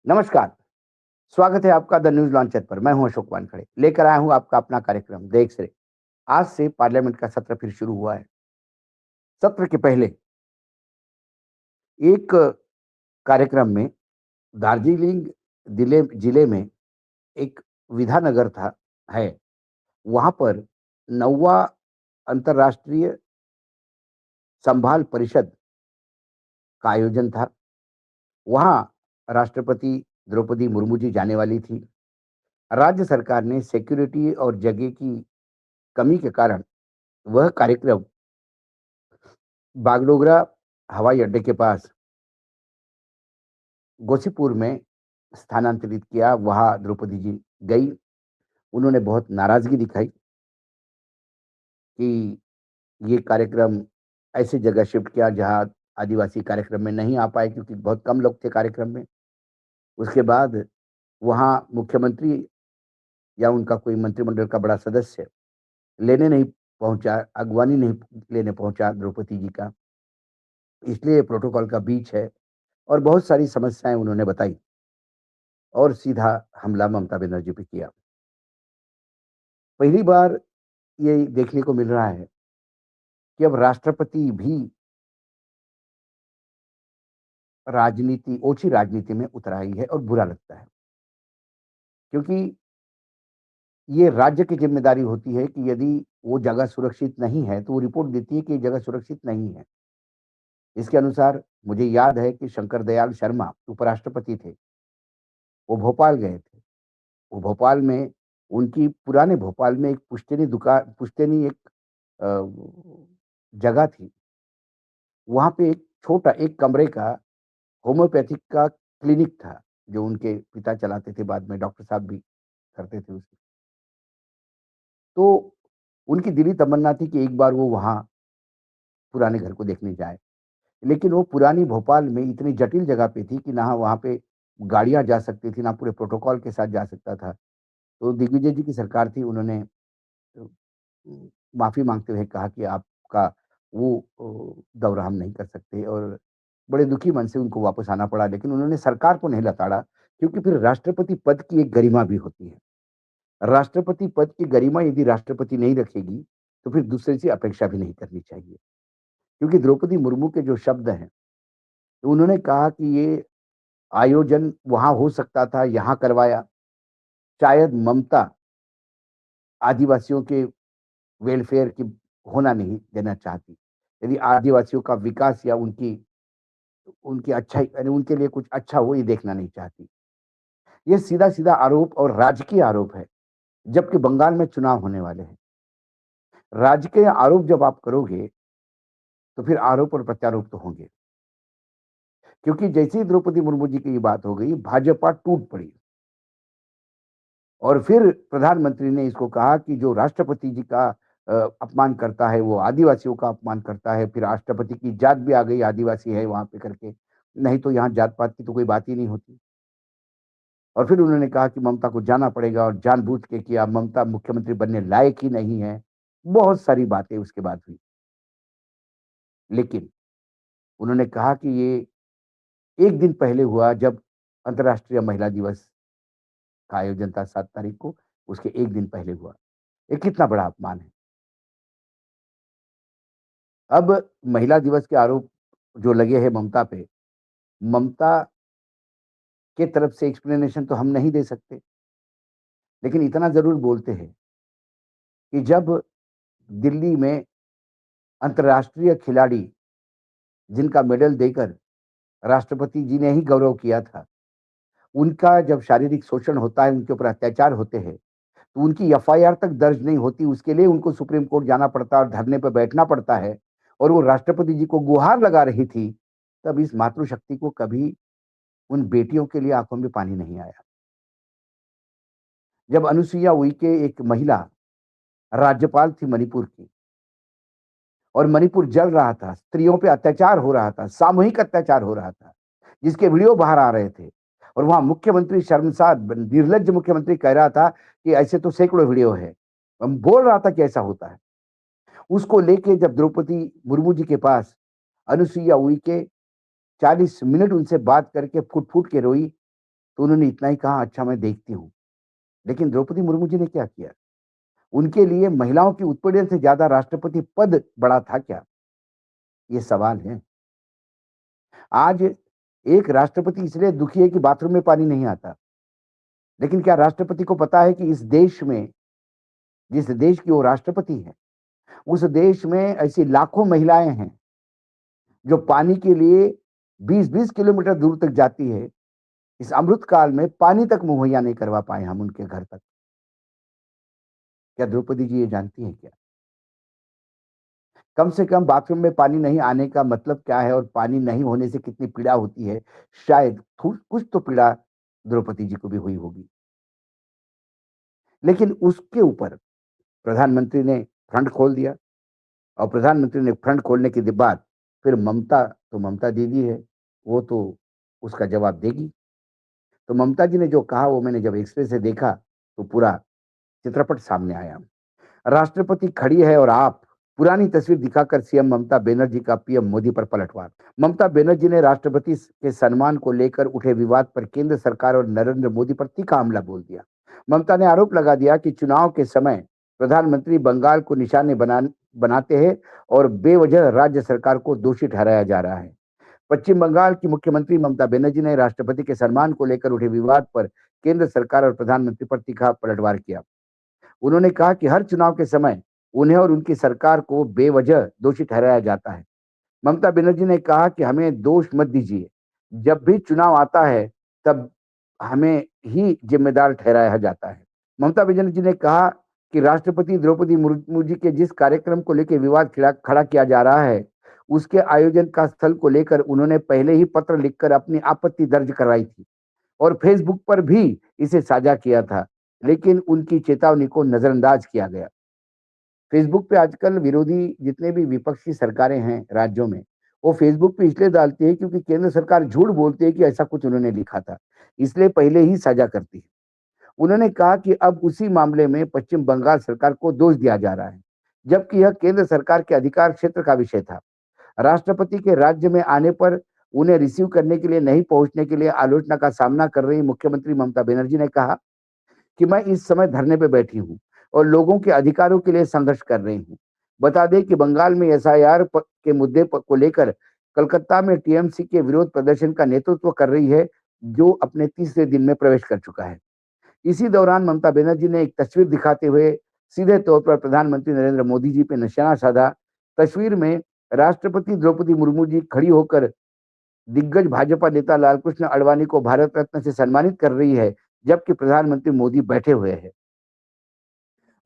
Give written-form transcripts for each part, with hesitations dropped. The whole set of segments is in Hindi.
नमस्कार, स्वागत है आपका द न्यूज़ लॉन्चर पर। मैं हूं अशोक वानखड़े, लेकर आया हूं आपका अपना कार्यक्रम देश से। आज से पार्लियामेंट का सत्र फिर शुरू हुआ है। सत्र के पहले एक कार्यक्रम में दार्जिलिंग जिले जिले में एक विधानगर था है, वहां पर 9वां अंतर्राष्ट्रीय संभाल परिषद का आयोजन था। वहां राष्ट्रपति द्रौपदी मुर्मू जी जाने वाली थी। राज्य सरकार ने सिक्योरिटी और जगह की कमी के कारण वह कार्यक्रम बागडोगरा हवाई अड्डे के पास गोसीपुर में स्थानांतरित किया। वहाँ द्रौपदी जी गई। उन्होंने बहुत नाराज़गी दिखाई कि ये कार्यक्रम ऐसी जगह शिफ्ट किया जहाँ आदिवासी कार्यक्रम में नहीं आ पाए, क्योंकि बहुत कम लोग थे कार्यक्रम में। उसके बाद वहाँ मुख्यमंत्री या उनका कोई मंत्रिमंडल का बड़ा सदस्य लेने नहीं पहुँचा, अगवानी नहीं लेने पहुँचा द्रौपदी जी का। इसलिए प्रोटोकॉल का बीच है और बहुत सारी समस्याएँ उन्होंने बताई और सीधा हमला ममता बनर्जी पे किया। पहली बार ये देखने को मिल रहा है कि अब राष्ट्रपति भी राजनीति ओछी राजनीति में उतर आई है और बुरा लगता है। क्योंकि ये राज्य की ज़िम्मेदारी होती है कि यदि वो जगह सुरक्षित नहीं है, तो वो रिपोर्ट देती है कि ये जगह सुरक्षित नहीं है। इसके अनुसार मुझे याद है कि शंकर दयाल शर्मा उपराष्ट्रपति थे, वो भोपाल गए थे। वो भोपाल में उनकी पुराने भोपाल में एक पुश्तैनी एक जगह थी। वहाँ पे एक छोटा एक कमरे का होम्योपैथिक का क्लिनिक था, जो उनके पिता चलाते थे, बाद में डॉक्टर साहब भी करते थे उसे। तो उनकी दिली तमन्ना थी कि एक बार वो वहाँ पुराने घर को देखने जाएँ। लेकिन वो पुरानी भोपाल में इतनी जटिल जगह पे थी कि ना वहाँ पे गाड़ियाँ जा सकती थी, ना पूरे प्रोटोकॉल के साथ जा सकता था। तो दिग्विजय जी की सरकार थी, उन्होंने माफ़ी माँगते हुए कहा कि आपका वो दौरा हम नहीं कर सकते, और बड़े दुखी मन से उनको वापस आना पड़ा। लेकिन उन्होंने सरकार को नहीं लताड़ा, क्योंकि फिर राष्ट्रपति पद की एक गरिमा भी होती है। राष्ट्रपति पद की गरिमा यदि राष्ट्रपति नहीं रखेगी, तो फिर दूसरे से अपेक्षा भी नहीं करनी चाहिए। क्योंकि द्रौपदी मुर्मू के जो शब्द हैं, तो उन्होंने कहा कि ये आयोजन वहाँ हो सकता था, यहाँ करवाया। शायद ममता आदिवासियों के वेलफेयर की होना नहीं देना चाहती। यदि आदिवासियों का विकास या उनकी उनकी अच्छाई, यानी उनके लिए कुछ अच्छा हो, ये देखना नहीं चाहती। ये सीधा-सीधा आरोप और राजकीय आरोप है, जबकि बंगाल में चुनाव होने वाले हैं। राजकीय आरोप जब आप करोगे, तो फिर आरोप और प्रत्यारोप तो होंगे। क्योंकि जैसे ही द्रौपदी मुर्मू जी की ये बात हो गई, भाजपा टूट पड़ी। और फिर प्रधानमंत्री ने इसको कहा कि जो राष्ट्रपति जी का अपमान करता है, वो आदिवासियों का अपमान करता है। फिर राष्ट्रपति की जात भी आ गई, आदिवासी है वहाँ पे करके, नहीं तो यहाँ जात-पात की तो कोई बात ही नहीं होती। और फिर उन्होंने कहा कि ममता को जाना पड़ेगा और जानबूझ के किया, ममता मुख्यमंत्री बनने लायक ही नहीं है। बहुत सारी बातें उसके बाद हुई। लेकिन उन्होंने कहा कि ये 1 दिन पहले हुआ, जब अंतर्राष्ट्रीय महिला दिवस का आयोजन था 7 तारीख को, उसके 1 दिन पहले हुआ। ये कितना बड़ा अपमान है। अब महिला दिवस के आरोप जो लगे हैं ममता पे, ममता के तरफ से एक्सप्लेनेशन तो हम नहीं दे सकते, लेकिन इतना ज़रूर बोलते हैं कि जब दिल्ली में अंतर्राष्ट्रीय खिलाड़ी, जिनका मेडल देकर राष्ट्रपति जी ने ही गौरव किया था, उनका जब शारीरिक शोषण होता है, उनके ऊपर अत्याचार होते हैं, तो उनकी एफआईआर तक दर्ज नहीं होती। उसके लिए उनको सुप्रीम कोर्ट जाना पड़ता है और धरने पे बैठना पड़ता है, और वो राष्ट्रपति जी को गुहार लगा रही थी, तब इस मातृशक्ति को कभी उन बेटियों के लिए आँखों में पानी नहीं आया। जब अनुसुईया उइके एक महिला राज्यपाल थी मणिपुर की, और मणिपुर जल रहा था, स्त्रियों पे अत्याचार हो रहा था, सामूहिक अत्याचार हो रहा था, जिसके वीडियो बाहर आ रहे थे, और वहाँ मुख्यमंत्री शर्मसार निर्लज्ज मुख्यमंत्री कह रहा था कि ऐसे तो सैकड़ों वीडियो है। बोल रहा था कि ऐसा होता है। उसको लेके जब द्रौपदी मुर्मू जी के पास अनुसुईया उइके 40 मिनट उनसे बात करके फूट-फूट के रोई, तो उन्होंने इतना ही कहा, "अच्छा मैं देखती हूँ।" लेकिन द्रौपदी मुर्मू जी ने क्या किया? उनके लिए महिलाओं की उत्पीड़न से ज़्यादा राष्ट्रपति पद बड़ा था क्या? ये सवाल है। आज एक राष्ट्रपति इसलिए दुखी है कि बाथरूम में पानी नहीं आता। लेकिन क्या राष्ट्रपति को पता है कि इस देश में, जिस देश की वो राष्ट्रपति हैं, उस देश में ऐसी लाखों महिलाएँ हैं, जो पानी के लिए 20-20 किलोमीटर दूर तक जाती है। इस अमृत काल में पानी तक मुहैया नहीं करवा पाए हम उनके घर तक। क्या द्रौपदी जी ये जानती हैं क्या? कम से कम बाथरूम में पानी नहीं आने का मतलब क्या है और पानी नहीं होने से कितनी पीड़ा होती है, शायद थु कुछ तो पीड़ा द्रौपदी जी को भी हुई होगी। लेकिन उसके ऊपर प्रधानमंत्री ने फ्रंट खोल दिया और प्रधानमंत्री ने फ्रंट खोलने के बाद फिर ममता तो ममता दीदी है, वो तो उसका जवाब देगी। तो ममता जी ने जो कहा वो मैंने जब एक्स-रे से देखा, तो पूरा चित्रपट सामने आया। राष्ट्रपति खड़ी है और आप पुरानी तस्वीर दिखाकर सीएम ममता बनर्जी का पीएम मोदी पर पलटवार। ममता बनर्जी ने राष्ट्रपति के सम्मान को लेकर उठे विवाद पर केंद्र सरकार और नरेंद्र मोदी पर तीखा हमला बोल दिया। ममता ने आरोप लगा दिया कि चुनाव के समय प्रधानमंत्री बंगाल को निशाने बनाते हैं और बेवजह राज्य सरकार को दोषी ठहराया जा रहा है। पश्चिम बंगाल की मुख्यमंत्री ममता बनर्जी ने राष्ट्रपति के सम्मान को लेकर उठे विवाद पर केंद्र सरकार और प्रधानमंत्री पर तीखा पलटवार किया। उन्होंने कहा कि हर चुनाव के समय उन्हें और उनकी सरकार को बेवजह दोषी ठहराया जाता है। ममता बनर्जी ने कहा कि हमें दोष मत दीजिए। जब भी चुनाव आता है, तब हमें ही जिम्मेदार ठहराया जाता है। ममता बनर्जी ने कहा कि राष्ट्रपति द्रौपदी मुर्मू जी के जिस कार्यक्रम को लेकर विवाद खड़ा खड़ा किया जा रहा है, उसके आयोजन का स्थल को लेकर उन्होंने पहले ही पत्र लिखकर अपनी आपत्ति दर्ज करवाई थी और फेसबुक पर भी इसे साझा किया था, लेकिन उनकी चेतावनी को नजरअंदाज किया गया। फेसबुक पे आजकल विरोधी जितने भी विपक्षी सरकारें हैं राज्यों में, वो फेसबुक पे इसलिए डालती है क्योंकि केंद्र सरकार झूठ बोलती है कि ऐसा कुछ उन्होंने लिखा था, इसलिए पहले ही साझा करती है। उन्होंने कहा कि अब उसी मामले में पश्चिम बंगाल सरकार को दोष दिया जा रहा है, जबकि यह केंद्र सरकार के अधिकार क्षेत्र का विषय था। राष्ट्रपति के राज्य में आने पर उन्हें रिसीव करने के लिए नहीं पहुंचने के लिए आलोचना का सामना कर रही मुख्यमंत्री ममता बनर्जी ने कहा कि मैं इस समय धरने पे बैठी हूँ और लोगों के अधिकारों के लिए संघर्ष कर रही हूँ। बता दें कि बंगाल में एसआईआर के मुद्दे को लेकर कलकत्ता में टीएमसी के विरोध प्रदर्शन का नेतृत्व कर रही है, जो अपने तीसरे दिन में प्रवेश कर चुका है। इसी दौरान ममता बनर्जी ने एक तस्वीर दिखाते हुए सीधे तौर पर प्रधानमंत्री नरेंद्र मोदी जी पे निशाना साधा। तस्वीर में राष्ट्रपति द्रौपदी मुर्मू जी खड़ी होकर दिग्गज भाजपा नेता लालकृष्ण आडवाणी को भारत रत्न से सम्मानित कर रही है, जबकि प्रधानमंत्री मोदी बैठे हुए हैं।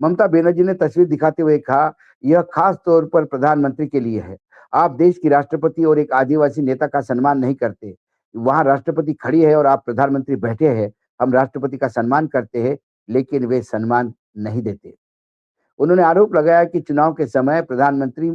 ममता बनर्जी ने तस्वीर दिखाते हुए कहा, "यह खास तौर पर प्रधानमंत्री के लिए है। आप देश की राष्ट्रपति और एक आदिवासी नेता का सम्मान नहीं करते। वहाँ राष्ट्रपति खड़ी है और आप प्रधानमंत्री बैठे हैं। हम राष्ट्रपति का सम्मान करते हैं, लेकिन वे सम्मान नहीं देते।" उन्होंने आरोप लगाया कि चुनाव के समय प्रधानमंत्री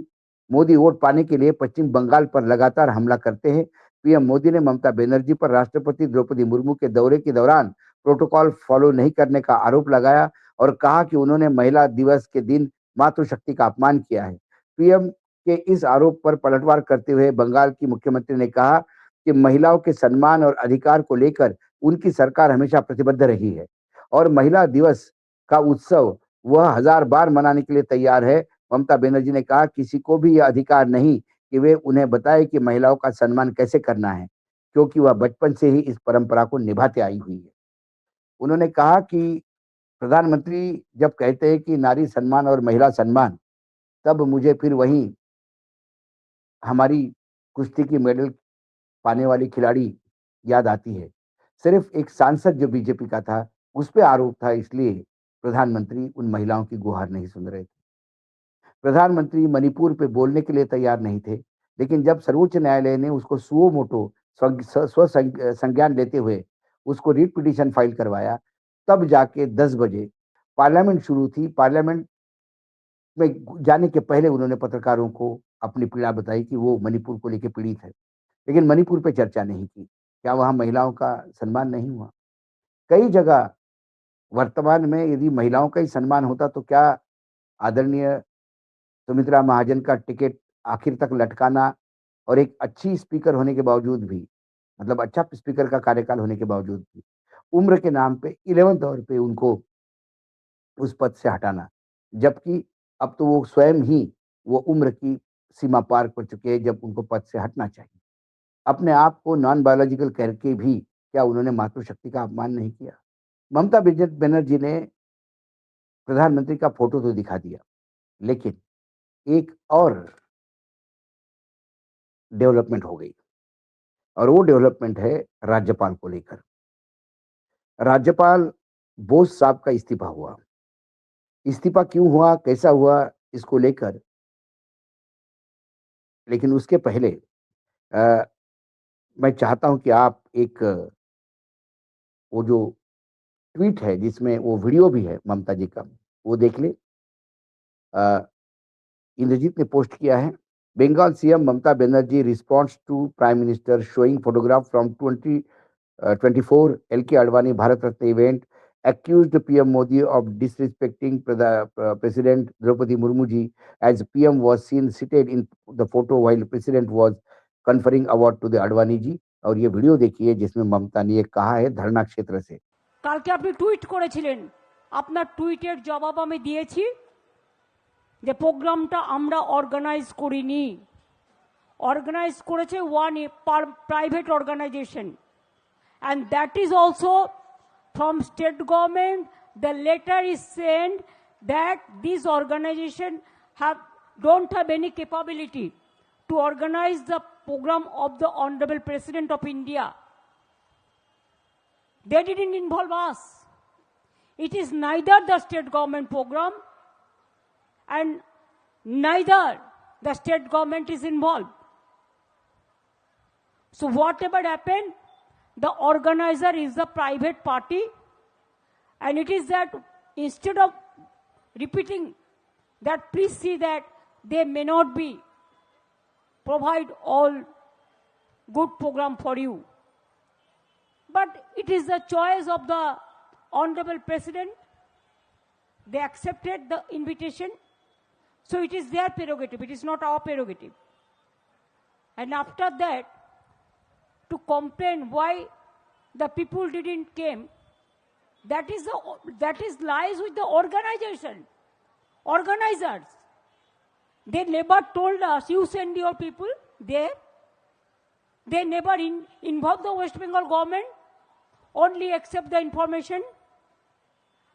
मोदी वोट पाने के लिए पश्चिम बंगाल पर लगातार हमला करते हैं। पीएम मोदी ने ममता बनर्जी पर राष्ट्रपति द्रौपदी मुर्मू के दौरे के दौरान प्रोटोकॉल फॉलो नहीं करने का आरोप लगाया और कहा कि उन्होंने महिला दिवस के दिन मातृशक्ति का अपमान किया है। पीएम के इस आरोप पर पलटवार करते हुए बंगाल की मुख्यमंत्री ने कहा कि महिलाओं के सम्मान और अधिकार को लेकर उनकी सरकार हमेशा प्रतिबद्ध रही है और महिला दिवस का उत्सव वह हजार बार मनाने के लिए तैयार है। ममता बनर्जी ने कहा, किसी को भी यह अधिकार नहीं कि वे उन्हें बताए कि महिलाओं का सम्मान कैसे करना है, क्योंकि वह बचपन से ही इस परंपरा को निभाते आई हुई है। उन्होंने कहा कि प्रधानमंत्री जब कहते हैं कि नारी सम्मान और महिला सम्मान, तब मुझे फिर वही हमारी कुश्ती की मेडल पाने वाली खिलाड़ी याद आती है। सिर्फ एक सांसद जो बीजेपी का था, उस पे आरोप था, इसलिए प्रधानमंत्री उन महिलाओं की गुहार नहीं सुन रहे थे। प्रधानमंत्री मणिपुर पे बोलने के लिए तैयार नहीं थे, लेकिन जब सर्वोच्च न्यायालय ने उसको सुओ मोटो संज्ञान लेते हुए उसको रिट पिटीशन फाइल करवाया, तब जाके 10 बजे पार्लियामेंट शुरू थी। पार्लियामेंट में जाने के पहले उन्होंने पत्रकारों को अपनी पीड़ा बताई कि वो मणिपुर को लेके पीड़ित है, लेकिन मणिपुर पे चर्चा नहीं की। क्या वहाँ महिलाओं का सम्मान नहीं हुआ? कई जगह वर्तमान में यदि महिलाओं का ही सम्मान होता तो क्या आदरणीय सुमित्रा महाजन का टिकट आखिर तक लटकाना और एक अच्छी स्पीकर होने के बावजूद भी, मतलब अच्छा स्पीकर का कार्यकाल होने के बावजूद भी, उम्र के नाम पे 11th आवर पे उनको उस पद से हटाना। जबकि अब तो वो स्वयं ही वो उम्र की सीमा पार कर चुके हैं जब उनको पद से हटना चाहिए। अपने आप को नॉन बायोलॉजिकल करके भी क्या उन्होंने मातृशक्ति का अपमान नहीं किया? ममता बनर्जी ने प्रधानमंत्री का फ़ोटो तो दिखा दिया, लेकिन एक और डेवलपमेंट हो गई और वो डेवलपमेंट है राज्यपाल को लेकर। राज्यपाल बोस साहब का इस्तीफ़ा हुआ। इस्तीफ़ा क्यों हुआ, कैसा हुआ इसको लेकर, लेकिन उसके पहले अ, मैं चाहता हूँ कि आप एक वो जो ट्वीट है जिसमें वो वीडियो भी है ममता जी का, वो देख लें। अ, इंद्रजीत ने पोस्ट किया है, Bengal CM Mamata Banerjee responds to prime minister showing photograph from 24 L K Advani Bharat Ratna event, accused PM Modi of disrespecting President Draupadi Murmu ji, as PM was seen seated in the photo while President was conferring award to the Advani ji। और ये वीडियो देखिए जिसमें ममता ने ये कहा है धरना क्षेत्र से। কালকে আপনি টুইট করেছিলেন, আপনার টুইটের জবাব আমি দিয়েছি যে প্রোগ্রামটা আমরা অর্গানাইজ করিনি, অর্গানাইজ করেছে one private organisation, and that is also from state government. The letter is sent that this organization don't have any capability to organize the program of the Honorable President of India. They didn't involve us. It is neither the state government program and neither the state government is involved. So whatever happened, the organizer is the private party, and it is that instead of repeating that, please see that they may not be provide all good program for you. But it is the choice of the Honorable President. They accepted the invitation. So it is their prerogative. It is not our prerogative. And after that, to complain why the people didn't came, that is lies with the organizers. They never told us, you send your people there. They never involved the West Bengal government, only accept the information.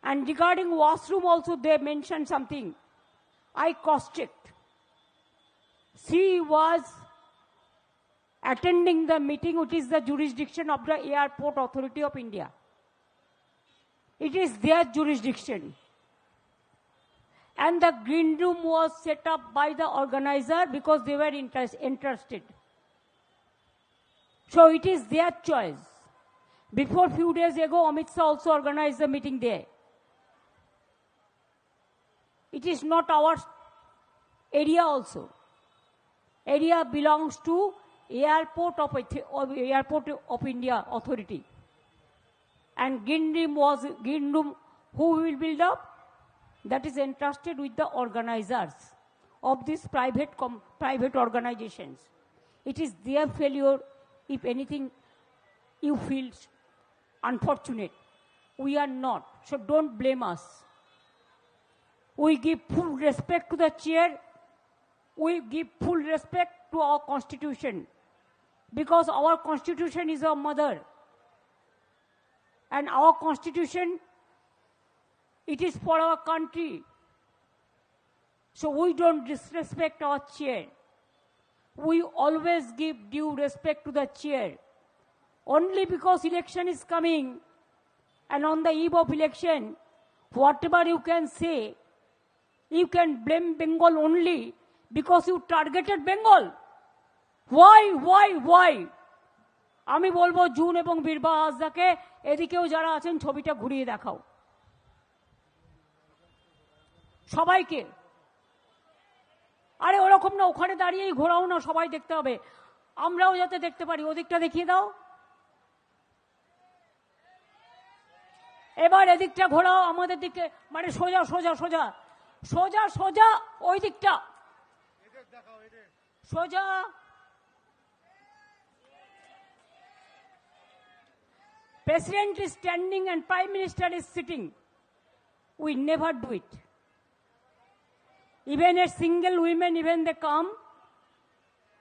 And regarding washroom also they mentioned something. I cross-checked. She was attending the meeting, which is the jurisdiction of the Airport Authority of India. It is their jurisdiction. And the green room was set up by the organizer because they were interested. So it is their choice. Before few days ago, Amit Shah also organized the meeting there. It is not our area also. Area belongs to Airport of India Authority. And green room, who will build up? That is entrusted with the organizers of these private organizations. It is their failure if anything you feel unfortunate. We are not. So don't blame us. We give full respect to the chair. We give full respect to our constitution, because our constitution is our mother. And our constitution, it is for our country. So we don't disrespect our chair. We always give due respect to the chair. Only because election is coming, and on the eve of election, whatever you can say, you can blame Bengal only because you targeted Bengal. Why? আমি বলবো জুন এবং বীরবা হাসদাকে এদিকেও যারা আছেন ছবিটা ঘুরিয়ে দেখাও সবাইকে। আরে ওরকম না, ওখানে দাঁড়িয়েই ঘোরাও না, সবাই দেখতে হবে, আমরাও যাতে দেখতে পারি। ওদিকটা দেখিয়ে দাও, এবার এদিকটা ঘোরাও আমাদের দিকে, মানে সোজা সোজা সোজা সোজা সোজা ওই দিকটা সোজা। President is standing and Prime Minister is sitting. We never do it. Even a single women, even they come,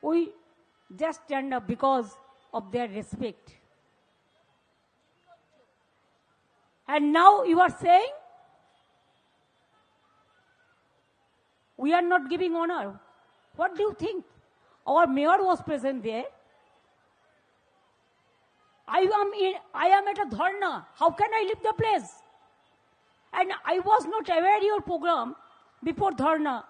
we just stand up because of their respect. And now you are saying we are not giving honor. What do you think? Our mayor was present there. I am at a dharna. How can I leave the place? And I was not aware your program before dharna.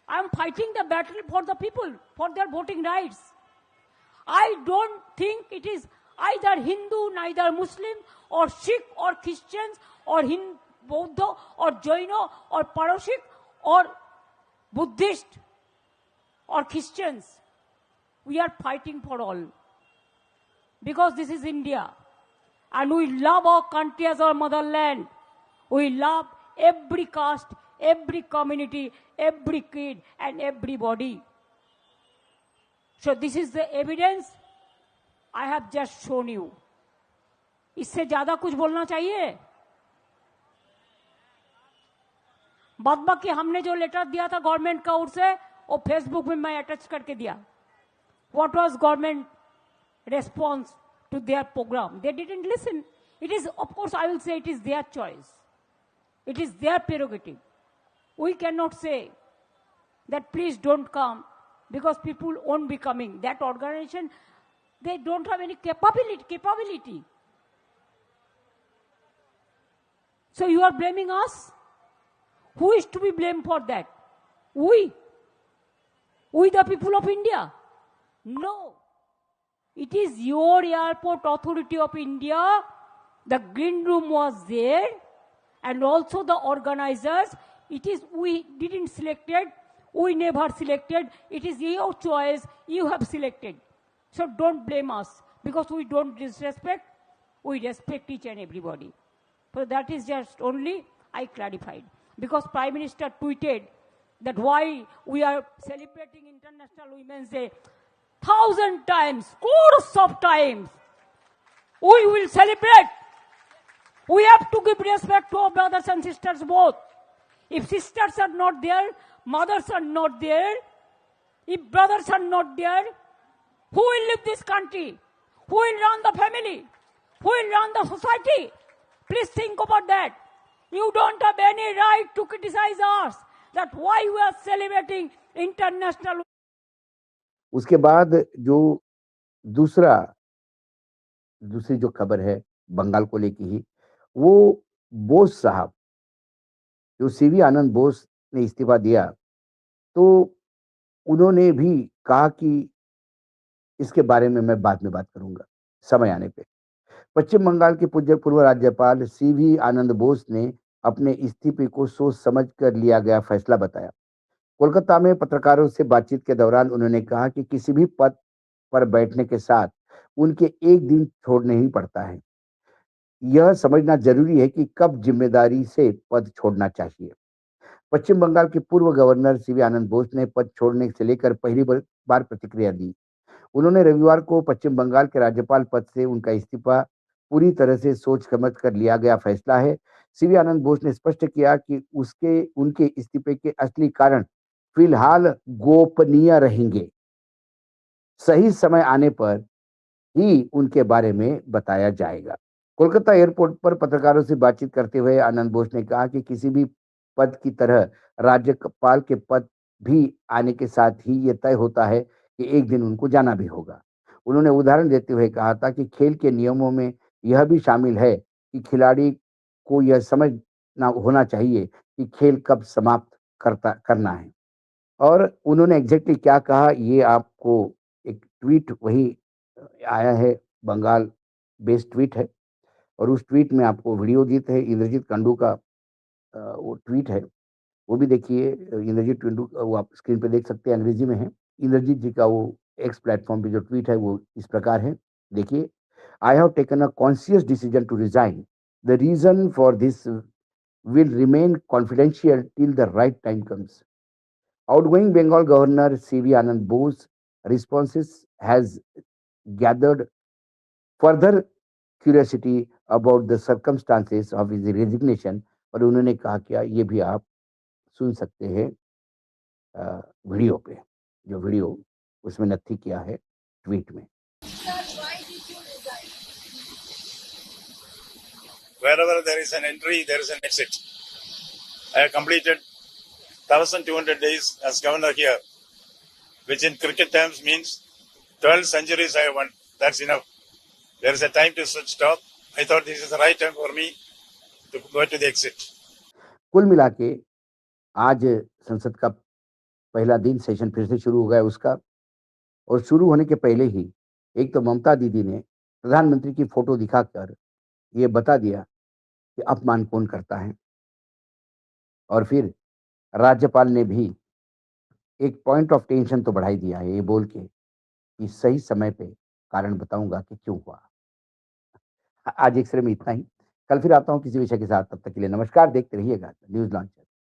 I am fighting the battle for the people, for their voting rights. I don't think it is either Hindu, neither Muslim, or Sikh, or Christians, or Buddha, or Jaina, or Parashik, or Buddhist, or Christians. We are fighting for all. Because this is India. And we love our country as our motherland. We love every caste, every community, every kid, and everybody. So this is the evidence I have just shown you. इससे ज्यादा कुछ बोलना चाहिए? बाद बाकी हमने जो लेटर दिया था गवर्नमेंट का ओर से वो फेसबुक में मैं अटैच करके दिया. What was government response to their program? They didn't listen. It is, of course, I will say it is their choice. It is their prerogative. We cannot say that please don't come because people won't be coming. That organization, they don't have any capability. So you are blaming us? Who is to be blamed for that? We the people of India. No. It is your airport authority of India. The green room was there. And also the organizers. It is, we didn't select it. We never selected. It is your choice. You have selected. So don't blame us. Because we don't disrespect. We respect each and everybody. So that is just only I clarified. Because Prime Minister tweeted that why we are celebrating International Women's Day 1,000 times, scores of times. We will celebrate. We have to give respect to our brothers and sisters both. If sisters are not there, mothers are not there, if brothers are not there, who will lead this country? Who will run the family? Who will run the society? Please think about that. You don't have any right to criticize us that why we are celebrating International. उसके बाद जो दूसरी जो खबर है बंगाल को लेके ही, वो बोस साहब, जो सीवी आनंद बोस ने इस्तीफा दिया, तो उन्होंने भी कहा कि इसके बारे में मैं बाद में बात करूंगा समय आने पे. पश्चिम बंगाल के पूर्व राज्यपाल सीवी आनंद बोस ने अपने इस्तीफे को सोच समझ कर लिया गया फैसला बताया. कोलकाता में पत्रकारों से बातचीत के दौरान उन्होंने कहा कि किसी भी पद पर बैठने के साथ उनके एक दिन छोड़ने ही पड़ता है. यह समझना जरूरी है कि कब जिम्मेदारी से पद छोड़ना चाहिए. पश्चिम बंगाल के पूर्व गवर्नर सीवी आनंद बोस ने पद छोड़ने से लेकर पहली बार प्रतिक्रिया दी. उन्होंने रविवार को पश्चिम बंगाल के राज्यपाल पद से उनका इस्तीफा पूरी तरह से सोच समझ कर लिया गया फैसला है. सीवी आनंद बोस ने स्पष्ट किया कि उनके इस्तीफे के असली कारण फिलहाल गोपनीय रहेंगे. सही समय आने पर ही उनके बारे में बताया जाएगा. कोलकाता एयरपोर्ट पर पत्रकारों से बातचीत करते हुए आनंद बोस ने कहा कि किसी भी पद की तरह राज्यपाल के पद भी आने के साथ ही यह तय होता है कि एक दिन उनको जाना भी होगा. उन्होंने उदाहरण देते हुए कहा था कि खेल के नियमों में यह भी शामिल है कि खिलाड़ी को यह समझना होना चाहिए कि खेल कब समाप्त करना है. और उन्होंने एग्जैक्टली क्या कहा ये आपको एक ट्वीट वही आया है, बंगाल बेस्ड ट्वीट है और उस ट्वीट में आपको वीडियो गीत है इंद्रजीत कंडू का वो ट्वीट है, वो भी देखिए. इंद्रजीत कंडू वो आप स्क्रीन पे देख सकते हैं, अंग्रेजी में है. इंद्रजीत जी का वो एक्स प्लेटफॉर्म पे जो ट्वीट है वो इस प्रकार है, देखिए. I have taken a conscious decision to resign. The reason for this will remain confidential till the right time comes. Outgoing Bengal Governor C.V. Anand Bose responses has gathered further curiosity about the circumstances of his resignation, और उन्होंने कहा क्या, ये भी आप सुन सकते हैं वीडियो पे, जो वीडियो उसमें नत्थी किया है ट्वीट में। Wherever there is an entry, there is an exit. I have completed 1,200 days as governor here, which in cricket terms means 12 centuries I have won. That's enough. There is a time to stop. I thought this is the right time for me to go to the exit. कुल मिला के आज संसद का पहला दिन, सेशन फिर से शुरू हो गया उसका, और शुरू होने के पहले ही एक तो ममता दीदी ने प्रधानमंत्री की फोटो दिखाकर ये बता दिया कि अपमान कौन करता है, और फिर राज्यपाल ने भी एक पॉइंट ऑफ टेंशन तो बढ़ा ही दिया है, ये बोल के कि सही समय पे कारण बताऊंगा कि क्यों हुआ। आज एक्सरे में इतना ही। कल फिर आता हूँ किसी विषय के साथ, तब तक के लिए नमस्कार। देखते रहिएगा न्यूज लॉन्च।